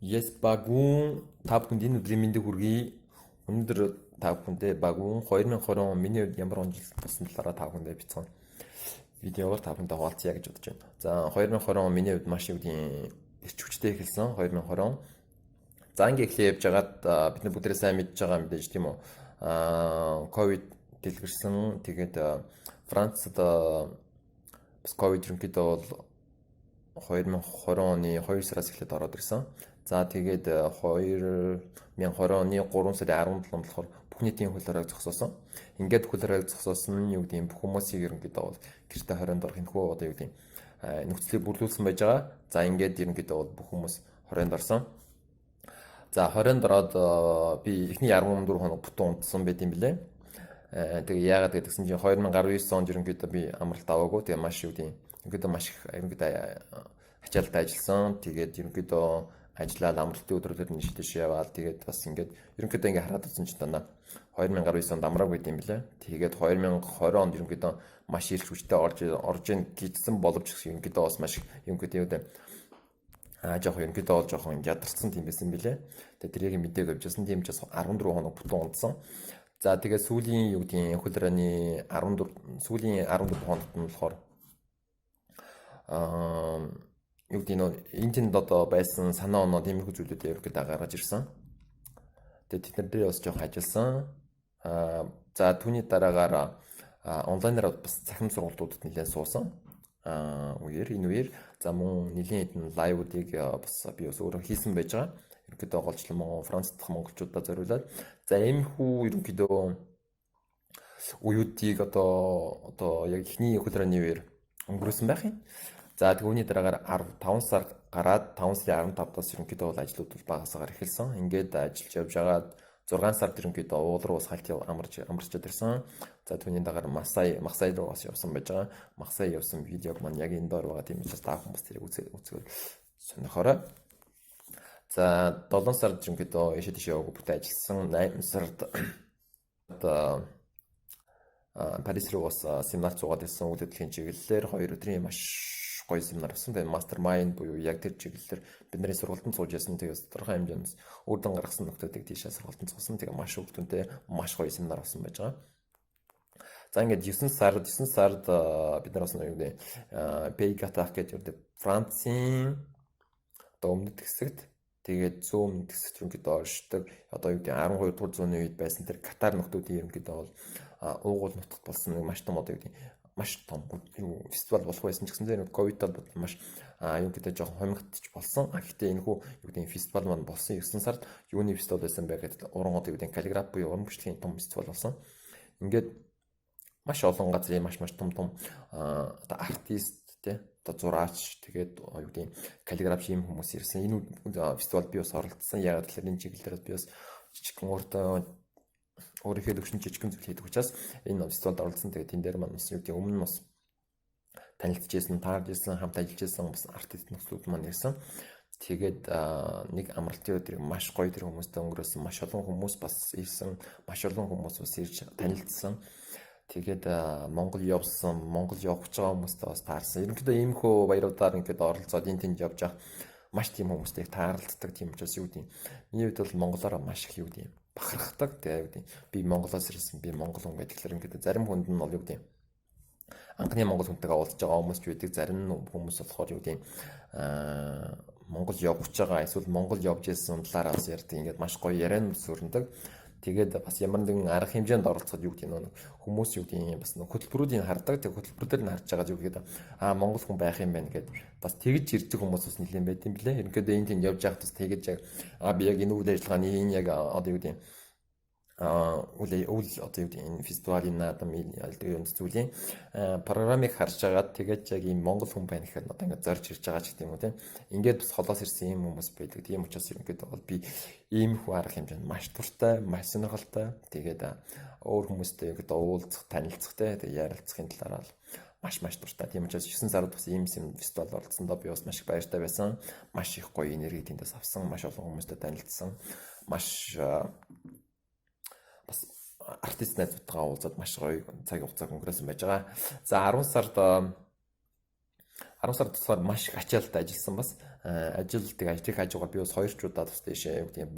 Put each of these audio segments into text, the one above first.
Yes, багуун та бүхэнд энэ өдрийн мэндийг хүргэе. Өнөөдөр та бүхэндээ багуун 2020 он миний хувьд ямар он жил болсон талаараа та бүхэндээ бицхан видеогоор та бүхэндээ хуваалцъя гэж бодож байна. За 2020 он миний хувьд маш үгийн эрч хүчтэй эхэлсэн 2020 он. За ингээ эхлэе явж байгаад бид нар бүгдээ сайн мэдж байгаа мэдээж тийм үү. Ковид дэлгэрсэн. Тэгээд Францад бас ковид ерөнхийдөө бол 2020 оны 2 сараас эхлээд ороод ирсэн. За тэгээд 2020 оны 3 сарын 17-нд болохоор бүх нийтийн хөл хориг зогсоосон. Ингээд хөл хориг зогсоосон нь юу гэдэг юм бүх хүмүүсийг ерөнхийдөө бол гэрте 20-нд орох энэхүү одоо юу гэдэг нөхцөлийг бүрлүүлсэн байж байгаа. За ингээд ерөнхийдөө бол бүх хүмүүс 20-нд орсон. За 20-нд ороод би эхний 14 хоног бүтэн унтсан байт юм билээ. Тэгээ яагаад гэдгсэн чинь 2019 онд ерөнхийдөө би амралт аваагүй. Тэгээ маш юу гэдэг ерөнхийдөө маш их ерөнхийдөө ачаалтаа ажилласан. Тэгээд ерөнхийдөө ажиллаад амралтын өдрөөр нь шилдэш яваад тэгээд бас ингээд ерөнхийдөө ингээд хараад үзсэн чинь дандаа 2019 онд амрааг байт юм билээ. Тэгээд 2020 онд ерөнхийдөө маш их хүчтэй орж ийн гидсэн боловч ерөнхийдөө бас маш ерөнхийдөө жоох ерөнхийдөө бол жоохон ядарсан тийм байсан билээ. Тэгээд тэрийг мэдээг авчихсан. Тийм ч бас 14 хоног бүтэн унтсан. За тэгээд сүүлийн юу гэдгийг хөл хорионы 14 сүүлийн 14 хоногт нь болохоор юу гэдэг нь энэ тэнд одоо байсан санаа оноо тиймэрхүү зүйлүүдээ ерөөхдөө гаргаж ирсэн. Тэгээд тэд нар дээр бас жоохон ажилласан. За түүний дараагаар онлайнаар бас цахим сургалтуудад нэлээд суусан. Энэ үеэр за мөн нэлийн хэдэн лайвуудыг бас би бас өөрөө хийсэн байж байгаа. Ерөнхийдөө голчлон Франц дахь монголчуудаа зориулаад за иймэрхүү ерөнхийдөө уюутыг одоо яг ихний хөл хорионы үеэр өнгөрөөсөн байх юм. За түүний дараагаар 5 сар гараад 5 сарын 15-аас ерөнхийдөө бол ажлууд бол багасгаар эхэлсэн. Ингээд ажиллаж явж байгаад 6 сард ерөнхийдөө уул руу бас халт амарчод ирсэн. За түүний дараагаар Масай руу бас явсан байж байгаа. Масай явсан видеог маань яг энэ доор байгаа. Тийм учраас та хүмүүс тэрийг үзээд сонирхорой. За 7 сард ерөнхийдөө яшаа тийш яваагүй бүтэ ажилласан. 8 сард Парис руу бас семинар цугаад ирсэн. Үйл хөдлөлийн чиглэлээр 2 өдрийн маш гоё семинар авсан. Тэгээд мастермайнд буюу яг тэр чиглэлээр бидний сургалтанд сууж ясан. Тэгээд тодорхой хэмжээнд үрдэн гаргасан нөхдүүдийг тийшээ сургалтанд суусан. Тэгээд маш үр дүнтэй маш гоё семинар авсан байж байгаа. За ингээд 9 сард бид нар бас юу гэдэг Пейгатах гэдэг Францын одоо өмнөд хэсэгт тэгээд зүүн хэсэгт ерөнхийдөө оршдог одоо юу гэдэг 12 дугаар зууны үед байсан тэр Катар нөхдүүдийн ерөнхийдөө бол уугуул нутагт болсон нэг маш том одоо юу гэдэг маш том фестивал болох байсан ч гэсэн тэр ковидод маш юу гэдэг жоохон хомигдчих болсон. Гэхдээ энэхүү юу гэдэг фестивал маань болсон 9 сард юуны фестивал байсан бэ гэдэг уран одоо юу гэдэг каллиграф буюу уран бичлэгийн том фестивал болсон. Ингээд маш олон газрын маш том одоо артист те одоо зураач тэгээд юу гэдэг каллиграф ийм хүмүүс ирсэн. Энэ фестивалд би бас оролцсон. Яг л энэ чиглэлээр би бас жижигхэн өөрийнхөө төвшин жижигхэн зүйл хийдэг учраас энэ фестивалд оролцсон. Тэгээд энэ дээр маань бас юу гэдэг өмнө нь бас танилцчихсан, тааржсэн, хамт ажиллаж байсан бас артист нөхцлүүд маань ирсэн. Тэгээд нэг амралтын өдрийг маш гоё тэр хүмүүстэй өнгөрөөсөн. Маш олон хүмүүс бас ирсэн. Маш олон хүмүүс бас ирж танилцсан. Тэгээд Монгол явсан, Монгол явж байгаа хүмүүстэй бас таарсан. Ерөнхийдөө иймэрхүү баяруудаар ингээд оролцоод энэ тэнд явж байгаа маш тийм хүмүүстэй тааралддаг тийм учраас юу гэдэг юм. Миний хувьд бол монголоор маш их юу гэдэг юм. Бахархдаг. Тэгээд юу гэдэг би Монголоос ирсэн, би монгол хүн гэхлээр ингээд зарим хүнд нь бол юу гэдэг юм. Анхны монгол хүнтэйгээ уулзж байгаа хүмүүс ч байдаг. Зарим хүмүүс болохоор юу гэдэг юм. Монгол явж байгаа эсвэл Монгол явж ирсэн талаараас ярьдаг. Ингээд маш гоё яриан сүрэндэг. Тэгээд бас ямар нэгэн арга хэмжээнд оролцоход юу гэдэг нь хүмүүс юу гэдэг нь бас хөтөлбөрүүдийг хардаг. Тэгээд хөтөлбөрөөр нь харж байгаа юу гэдэг монгол хүн байх юм байна гэдэг бас тэгж ирдэг хүмүүс бас нэлээд байт юм блэ. Ерөнхийдөө энэ тийм явж байхад бас тэгж яг би яг энэ үйл ажиллагааны энэ яг одоо юу гэдэг үйл одоо юу гэдэг энэ фестивалийн наадам юм зүйлийн програмыг харж агаад тэгээд яг ийм монгол хүн байна гэхэд одоо ингээд зорж ирж байгаа ч гэдэг юм уу тийм ингээд бас холоос ирсэн юм хүмүүс байдаг. Тийм учраас ерөнхийдөө бол би ийм хүү арга хэмжээнд маш туртай, маш сонирхолтой. Тэгээд өөр хүмүүстэй ингээд уулзах, танилцах тэгээд ярилцахын талаар бол маш туртай. Тийм учраас 9 сард бас ийм фестивал оролцсондоо би бас маш их баяртай байсан. Маш их гоё энерги тэндээс авсан. Маш олон хүмүүстэй танилцсан. Маш бас артист найзуудтайгаа уулзаад маш гоё цаг хугацааг өнгөрөөсөн байж байгаа. За 10 сард 10 сар тусгаар маш их ачаалттай ажилласан бас ажил ажлын хажуугаар би бас 2 ч удаа бас дэшээ юу гэдэг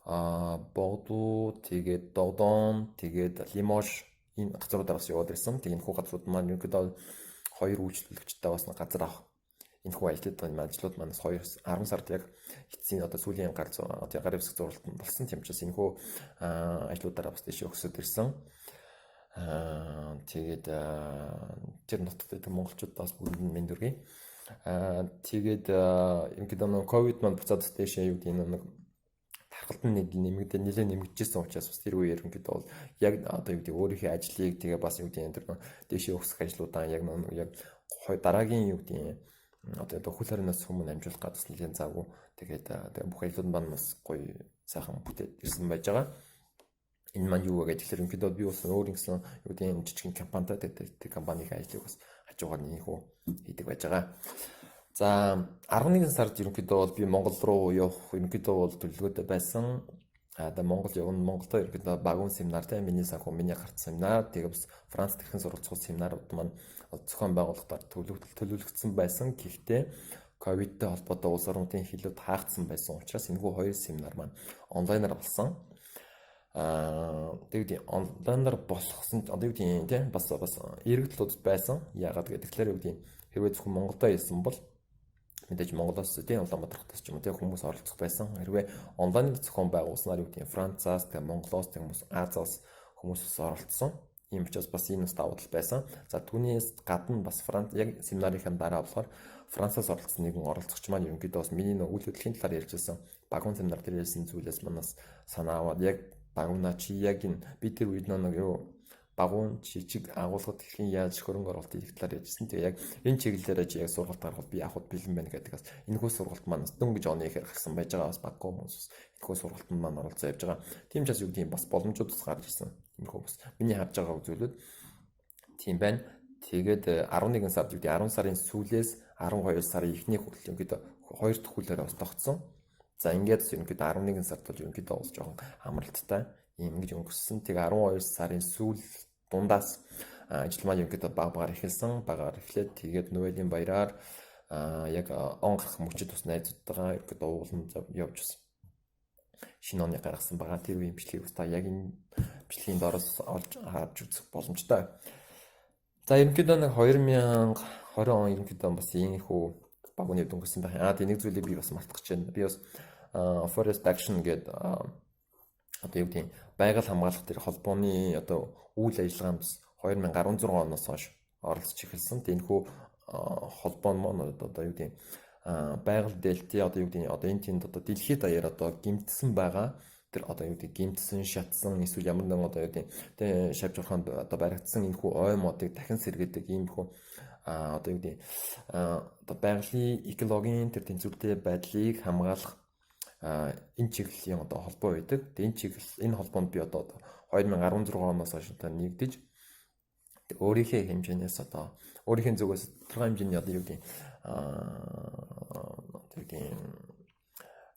Богдуу тэгээд Додон тэгээд Лимож энэ газруудаар бас яваад ирсэн. Тэгээд энэ хүү газрууд маань ерөнхийдөө 2 үйлчлүүлэгчтэй бас газар авах энэ хүү ажлууд манаас 10 сард яг эцсийн одоо сүүлийн гар гарын хэсэг зурвалт болсон. Тийм учраас энэ хүү ажлуудаараа бас дэшээ өгсөд ирсэн. Тэгээд тэр нутагт байдаг монголчуудаас бүгд мэнд үргэе. Тэгээд ерөнхийдөө ковид маань буцаад дэшээ юу гэдэг нэг тархалтан нэлээд нэмэгдэжсэн учраас бас тэр үеэр ерөнхийдөө бол яг одоо юу гэдэг өөрийнхөө ажлыг тэгээ бас юу гэдэг тэр дэшээ өгсөх ажлуудаа яг дараагийн юу гэдэг одоо хөл хоригноос хүмүүн амжуулах гадаас нэлээд завгүй тэгээд бүх ажлууд маань бас гоё сайхан бүтээд ирсэн байж байгаа. Энэ маань юу вэ гэхээр ерөнхийдөө би бас өөр нэгэн юу гэдэг жижигхэн компанитай тэр компанийн ажлыг бас хажуугаар нэг хөө хийдэг байж байгаа. За 11 сард ерөнхийдөө бол би Монгол руу явах ерөнхийдөө бол төлөвлөгөөтэй байсан. Монгол явна. Монголдо ерөнхийдөө багуун семинартай миний санхүү миний гарсан семинар тэгээ бас Францд хэрхэн суралцах семинарууд маань зохион байгуулалтаар төлөвлөгдсөн байсан. Гэхдээ ковидтэй холбоотой улс орнуудын хилүүд хаагдсан байсан учраас энэхүү хоёр семинар маань онлайнаар болсон. Тэгээд онлайнаар болгосон одоо юу гэдэг тийм бас эргэлтлүүд байсан. Яагаад гэхээр юу гэдэг хэрвээ зөвхөн Монголдо ирсэн бол мэдээж Монголоос тийм Улаанбаатархтаас ч юм уу тийм хүмүүс оролцох байсан. Хэрвээ онлайнаар зохион байгуулснаар юу гэдэг Францаас тийм Монголоос тийм хүмүүс Азиас хүмүүс оролцсон. Ийм учраас бас энэ бас давуу тал байсан. За түүнээс гадна бас Франц яг семинарын дараа болохоор Францаас оролцсон нэгэн оролцогч маань ерөнхийдөө бас миний үйл хөдлөлийн талаар ярьжсэн багуун семинар дээр ярьсан зүйлээс манаас санаа аваад яг багуунаа чи яг энэ би тэр үед нэг юу багуун жижиг агуулгад хэрхэн яаж хөрөнгө оруулалт хийх талаар ярьжсэн. Тэгээ яг энэ чиглэлээр чи яг сургалт гаргавал би яг бэлэн байна гэдэг бас энэхүү сургалт маань дөнгөж оны ихэр гарсан байж байгаа бас баггүй хүмүүс энэхүү сургалт маань оролцоо явж байгаа. Тийм ч бас юу гэдэг юм бас боломжууд бас гарч ирсэн. Энэхүү бас миний харж байгаа зүйлүүд тийм байна. Тэгээд 11 сард юу гэдэг 10 сарын сүүлээс 12 сарын эхний хүртэл ингээд 2 дахь хуулиараа бас тогтсон. За ингээд ерөнхийдөө 11 сард бол ерөнхийдөө бас жоохон амралттай юм гэж өнгөрсөн. Тэгээ 12 сарын сүүл дундаас ажил маань ерөнхийдөө багаар эхэлсэн. Багаар эхлээд тэгээд Нөлийн баяраар яг он гарах мөчөд бас найзуудтайгаа ерөнхийдөө уулын явж байсан. Шинэ оны гаргасан байгаа. Тэр үеийн бичлэгийг бас та яг энэ бичлэгийн дороос олж харж үзэх боломжтой. За ерөнхийдөө нэг 2020 он ерөнхийдөө бас иймэрхүү багууны өнгөрсөн байх. Тэнийг зүйлийг би бас мартах гэж байна. Би бас Forest Action гэдэг одоо юу гэдэг байгаль хамгаалах тэр холбооны одоо үйл ажиллагаанд 2016 оноос хойш оролцож эхэлсэн. Энэхүү холбоо нь одоо юу гэдэг байгаль дэлтий одоо юу гэдэг одоо энэ тэнд одоо дэлхийд даяар одоо гэмтсэн байгаа тэр одоо юу гэдэг гэмтсэн шатсан эсвэл ямар нэгэн одоо юу гэдэг тэ шавж урханд одоо баригдсан энэхүү ой модыг дахин сэргээдэг иймэрхүү одоо юу гэдэг одоо байгалийн экологийн тэр тэнцвэртэй байдлыг хамгаалах энэ чиглэлийн одоо холбоо байдаг. Тэгээ энэ холбоонд би одоо 2016 оноос хойш одоо нэгдэж өөрийнхөө хэмжээнээс одоо өөрийнхөө зүгээс тодорхой хэмжээний одоо юу гэдэг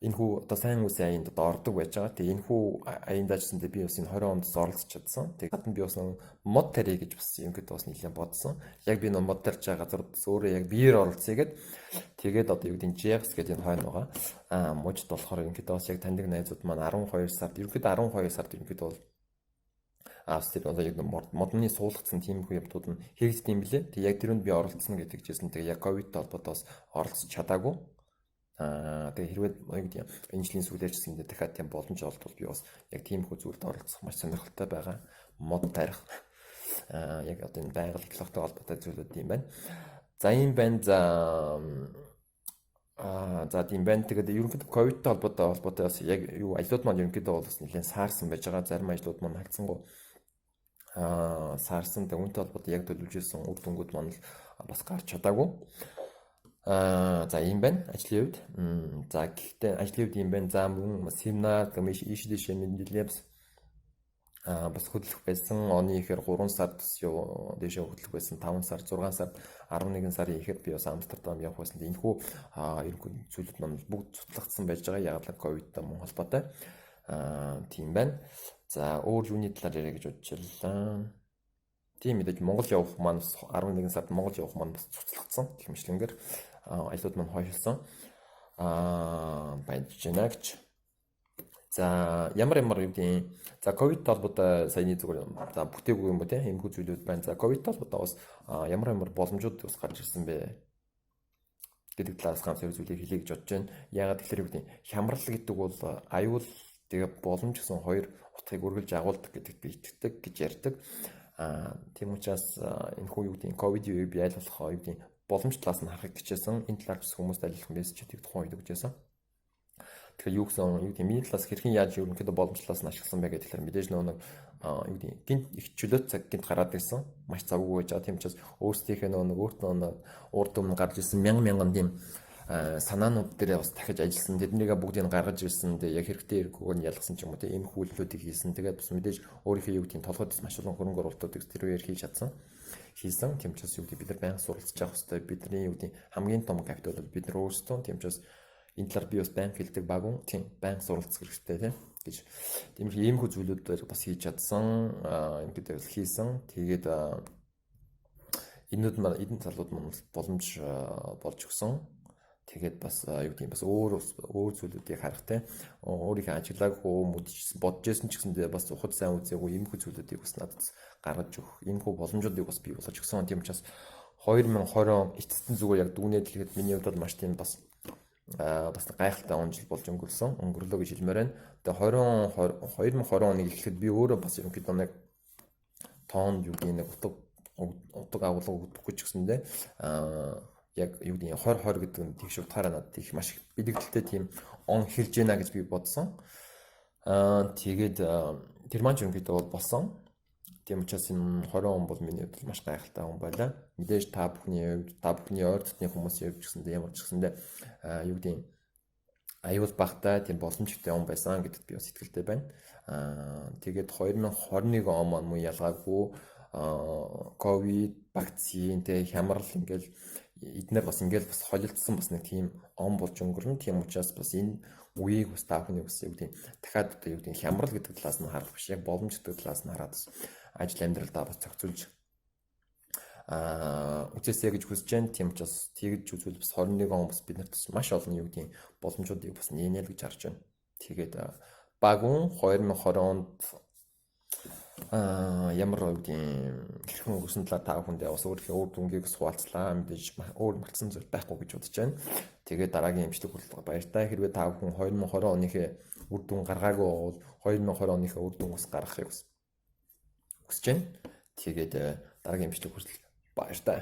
энэ хүү одоо сайн үс аянд одоо ордог байж байгаа. Тэгээ энэ хүү аянд ажилласандаа би бас энэ 20 онд оролцож чадсан. Тэгээ гадна би бас мод тари гэж бас ингэдэг бас нэлээд бодсон. Яг би нэг мод тарьж байгаа газар өөрөө яг биеэр оролцъё тэгээд одоо юу гэдэг JX гэдэг энэ хойно байгаа. Мужид болохоор ингэдэг бас яг таньдаг найзууд маань 12 сард ерөнхийдөө бол тэр одоо яг модны суулгацсан тийм их явдлууд нь хэрэгждэг юм билээ. Тэг яг тэрөнд би оролцсон гэдэг чийсэн. Тэг яг ковидтэй холбоотой бас оролцож чадаагүй. Тэгээ хэрвээ энэ жилийн сүүлээр ч гэсэн дахиад тийм боломж олдвол би бас яг тийм их зүйлд оролцох маш сонирхолтой байгаа. Мод тарих яг одоо энэ байгаль экологтой холбоотой зүйлүүд юм байна. За юм байна. За тийм байна. Тэгээд ерөнхийдөө ковидтэй холбоотой бас яг юу ажлууд маань ерөнхийдөө бол бас нэлээд саарсан байж байгаа. Зарим ажлууд маань хагдсангүй саарсан. Үүнтэй холбоотой яг төлөвлөж ирсэн үр дүнгууд маань бас гарч чадаагүй. За юм байна ажлын хувьд. За гэхдээ ажлын хувьд юм байна. За мөн семинар ишдэж мэдээлэлс бас хөтлөх байсан. Оны ихэр 3 сард дээшээ хөтлөх байсан. 5 сар, 6 сар, 11 сарын ихэр би бас Амстердам явах байсан. Энэхүү ерөнхий зүйлүүд маань бүгд цуглагдсан байж байгаа. Яг л ковидтай мөн холбоотой. Тийм байна. За өөр юуны талаар яриа гэж бодчихлаа. Тийм мэдээж Монгол явах маань бас 11 сард Монгол явах маань бас цуцлагдсан гэх мэтлэнгээр аялууд маань хойшилсан. Баяж байна гэж. За ямар юу гэдэг за ковид толботой саяны зүгээр за бүтээгүй юм ба тийм эмгүү зүйлүүд байна. За ковид толботой бас ямар боломжууд бас гарч ирсэн бэ гэдэг талаас ганц хоёр зүйлийг хэлье гэж бодож байна. Яагаад тэгэхээр юу гэдэг хямрал гэдэг бол аюул тэгээ боломж гэсэн хоёр утгыг үргэлж агуулдаг гэдэгт би итгэдэг гэж ярьдаг. Тийм учраас энэ хүү юу гэдэг ковидын үеийг би аль болох юу гэдэг боломж талаас нь харахыг хичээсэн. Энэ талаар бас хүмүүст айлах мессежүүдийг тухайн үед өгч байсан. Тэгэхээр юу гэсэн юу гэдэг миний талаас хэрхэн яаж ерөнхийдөө боломж талаас нь ашигласан бэ гэхээр мэдээж нэг юу гэдэг гинт их чөлөөт цаг гинт гараад ирсэн. Маш завгүй байж байгаа. Тийм учраас өөрсдийнхээ нэг өөртөө урд өмнө гарч ирсэн мянган тийм санаанууд дээр бас дахиж ажилласан. Тэднийг бүгдийг гаргаж ирсэн. Тэгээ яг хэрэгтэй хэрэггүйгээр нь ялгасан ч юм уу тийм энэ хүлээлтүүдийг хийсэн. Тэгээд бас мэдээж өөрийнхөө юу гэдэг толгойд маш олон хөрөнгө оруулалтуудыг тэр үеэр хийж чадсан. Хийсэн. Тийм учраас юу гэдэг бид нар байнга суралцж явах хэрэгтэй. Бидний юу гэдэг хамгийн том капитал бол бид нар өөрсдөө. Тийм учраас энэ талаар би бас байнга хэлдэг багун. Тийм байнга суралцах хэрэгтэй тийм гэж. Тийм их иймэрхүү зүйлүүдээр бас хийж чадсан. Ингээд хийсэн. Тэгээд энэ талууд маань боломж болж өгсөн. Тэгээд бас юу гэдэг бас өөр зүйлүүдийг харах те өөрийнхөө ажиглаагүй бодож байсан ч гэсэндээ бас ухад сайн үзээгүй иймэрхүү зүйлүүдийг бас надад гаргаж өгөх иймэрхүү боломжуудыг бас бий болгож өгсөн. Тийм учраас 2020 эцэстэн зүгээр яг дүгнээд хэлэхэд миний хувьд маш тийм бас гайхалтай он жил болж өнгөрлөө гэж хэлмээр байна. Тэгээ 2020 оныг эхлэхэд би өөрөө бас ерөнхийдөө нэг тоонд юу гэдэг нэг утга агуулга өгөх гэж гэсэндээ яг юу гэдэг 2020 гэдэг нь тийш утгаараа надад их маш бэлэгдэлтэй тийм он хэлж байна гэж би бодсон. Тэгээд тэр маань ерөнхийдөө бол болсон. Тийм учраас энэ 20 он бол миний хувьд маш гайхалтай он байлаа. Мэдээж та бүхний ойр дотны хүмүүсийн хувьд гэсэндээ ямар ч гэсэндээ юу гэдэг аюул багтай тийм боломжтой он байсан гэдэгт би бас итгэлтэй байна. Тэгээд 2021 он маань мөн ялгаагүй ковид, вакцин, тэг хямрал ингээл эднэр бас ингээл бас холилдсон бас нэг тийм он болж өнгөрнө. Тийм учраас бас энэ үеийг бас та бүхний бас юу гэдэг дахиад одоо юу гэдэг хямрал гэдэг талаас нь харах биш яг боломж гэдэг талаас нь хараад бас ажил амьдралдаа бас зохицуулж үцээсэй гэж хүсэж байна. Тийм учраас тэгж үзвэл бас 21 он бас бид нарт маш олон юу гэдэг боломжуудыг бас нээнэ л гэж харж байна. Тэгээд багун 2020 онд ямар үг хэрхэн өнгөрсөн талаар та бүхэндээ бас өөрийнхөө үр дүнгийг хуваалцлаа. Мэдээж өөр мартсан зүйл байхгүй гэж бодож байна. Тэгээд дараагийн эмчилгээ хүртэл баяртай. Хэрвээ та бүхэн 2020 оныхээ үр дүн гаргаагүй бол 2020 оныхээ үр дүн бас гаргахыг хүсэж байна. Тэгээд дараагийн эмчилгээ хүртэл баяртай.